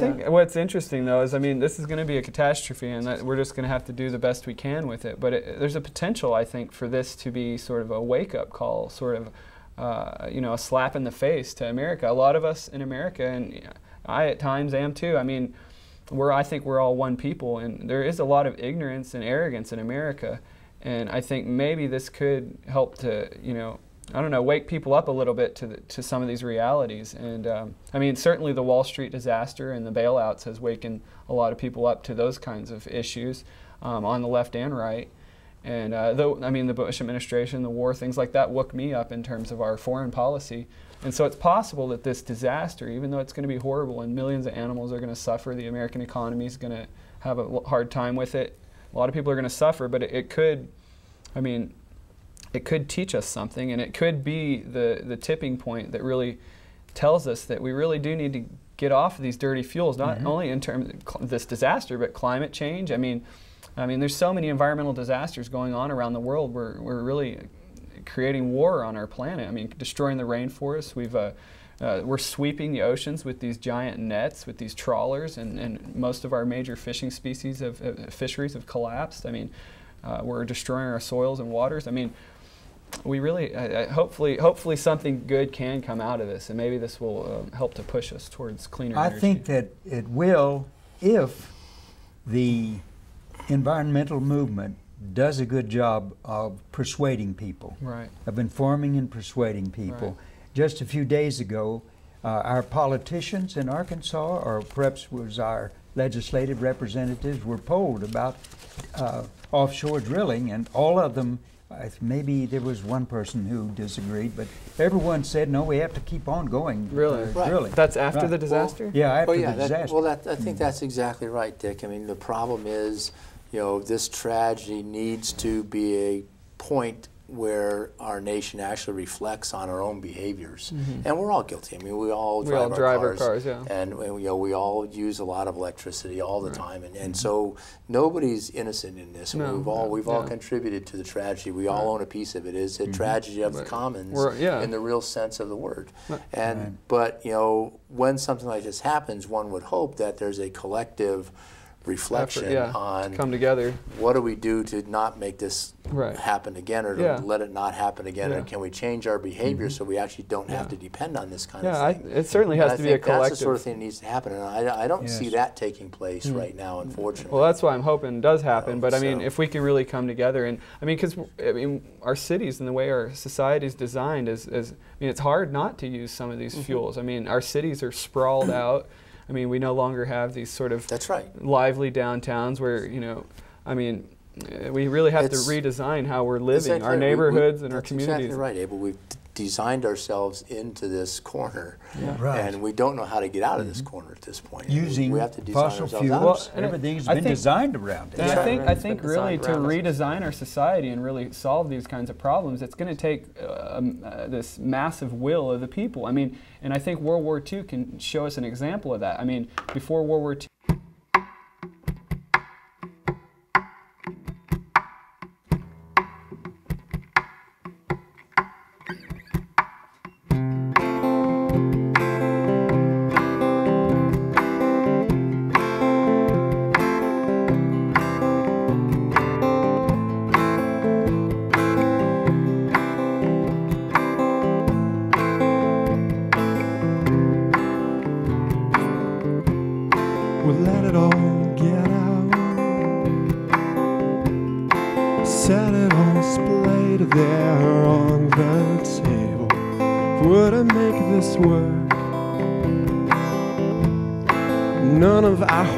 think what's interesting, though, is, I mean, this is going to be a catastrophe, and that we're just going to have to do the best we can with it. But there's a potential, I think, for this to be sort of a wake-up call, sort of, you know, a slap in the face to America. A lot of us in America, and I at times am too, I mean, I think we're all one people, and there is a lot of ignorance and arrogance in America. And I think maybe this could help to, you know, I don't know, wake people up a little bit to some of these realities. And I mean, certainly the Wall Street disaster and the bailouts has wakened a lot of people up to those kinds of issues on the left and right. And though, I mean, the Bush administration, the war, things like that woke me up in terms of our foreign policy. And so it's possible that this disaster, even though it's going to be horrible and millions of animals are going to suffer, the American economy is going to have a hard time with it. A lot of people are going to suffer, but it could, I mean, it could teach us something, and it could be the tipping point that really tells us that we really do need to get off of these dirty fuels, not only in terms of this disaster, but climate change. I mean, there's so many environmental disasters going on around the world. We're really creating war on our planet. I mean, destroying the rainforests. We're sweeping the oceans with these giant nets, with these trawlers, and most of our major fishing species fisheries have collapsed. I mean, we're destroying our soils and waters. I mean, we really, hopefully something good can come out of this, and maybe this will help to push us towards cleaner energy. I think that it will if the environmental movement does a good job of persuading people, of informing and persuading people. Just a few days ago, our politicians in Arkansas, or perhaps was our legislative representatives, were polled about offshore drilling, and all of them, maybe there was one person who disagreed, but everyone said, no, we have to keep on going. Drilling. That's after the disaster? Well, yeah, after the disaster. I think that's exactly right, Dick. I mean, the problem is, you know, this tragedy needs to be a point where our nation actually reflects on our own behaviors, and we're all guilty. I mean, we all drive our cars, yeah. And you know, we all use a lot of electricity all the time, and so nobody's innocent in this. No, we've all contributed to the tragedy. We all own a piece of it. It's a tragedy of the commons in the real sense of the word. And but you know, when something like this happens, one would hope that there's a collective reflection on come together. What do we do to not make this happen again, or to let it not happen again, or can we change our behavior so we actually don't have to depend on this kind of thing? It certainly has to be a collective. That's the sort of thing that needs to happen, and I don't see that taking place right now, unfortunately. Well, that's why I'm hoping does happen, but I mean, if we can really come together, and I mean, because our cities and the way our society is designed I mean, it's hard not to use some of these fuels. I mean, our cities are sprawled out. I mean, we no longer have these sort of lively downtowns where, you know, I mean, we really have to redesign how we're living, our neighborhoods and our communities. That's exactly right, Abel. We've designed ourselves into this corner, and we don't know how to get out of this corner at this point. Using we have to design fossil fuels, everything's been designed around it. And I think really to redesign our society and really solve these kinds of problems, it's going to take this massive will of the people. I mean, and I think World War II can show us an example of that. I mean, before World War II,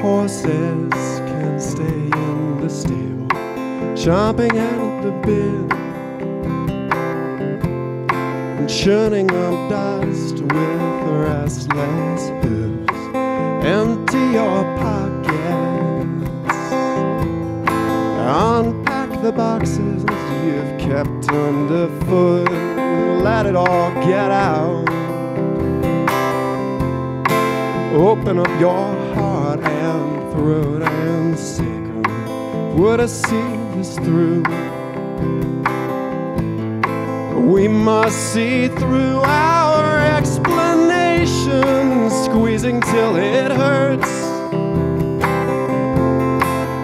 horses can stay in the stable, chomping at the bit and churning up dust with restless hooves. Empty your pockets, unpack the boxes you've kept underfoot, let it all get out. Open up your heart and throat and say, would I see this through? We must see through our explanation, squeezing till it hurts,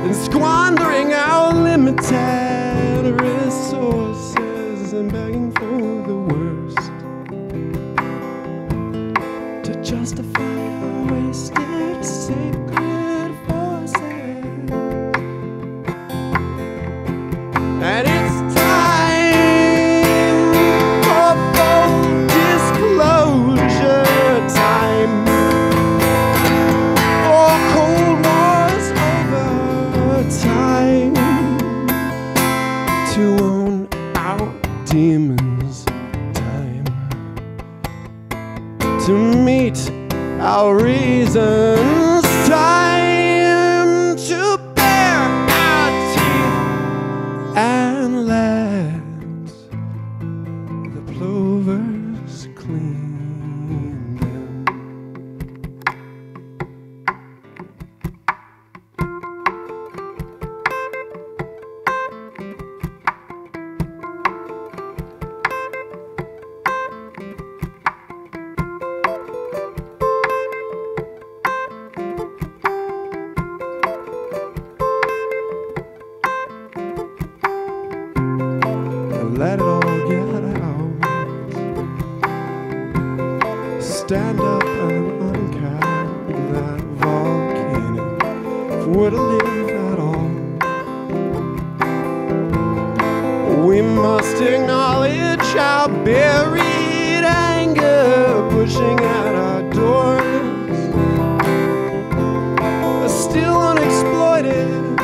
and squandering our limited resources and begging for the worst to justify our wasted sacred forces. And it's time for full disclosure, time for Cold War's over, time to own our demons, time to meet our reasons, time to bear our teeth and let the plovers clean them. Let it all get out. Stand up and uncap that volcano, if we're to live at all. We must acknowledge our buried anger pushing at our doors, a still unexploited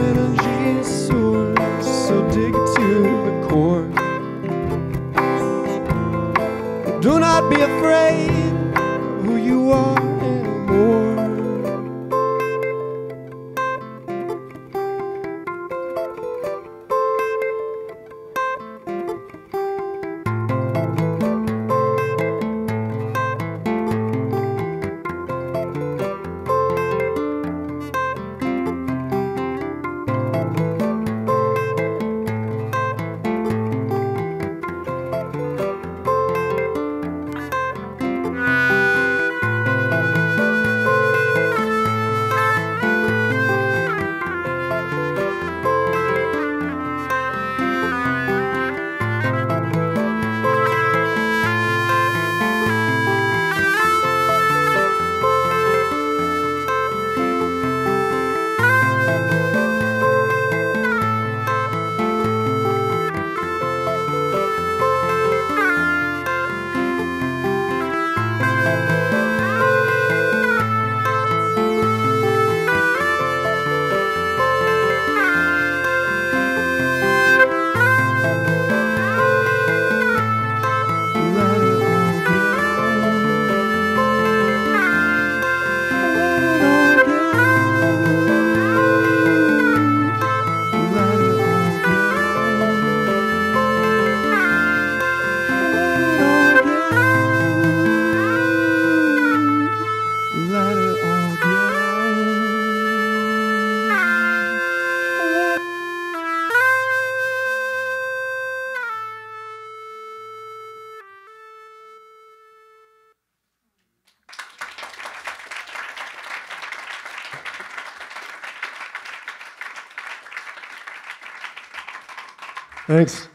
energy source. So dig to the core. Do not be afraid of who you are anymore. Thanks.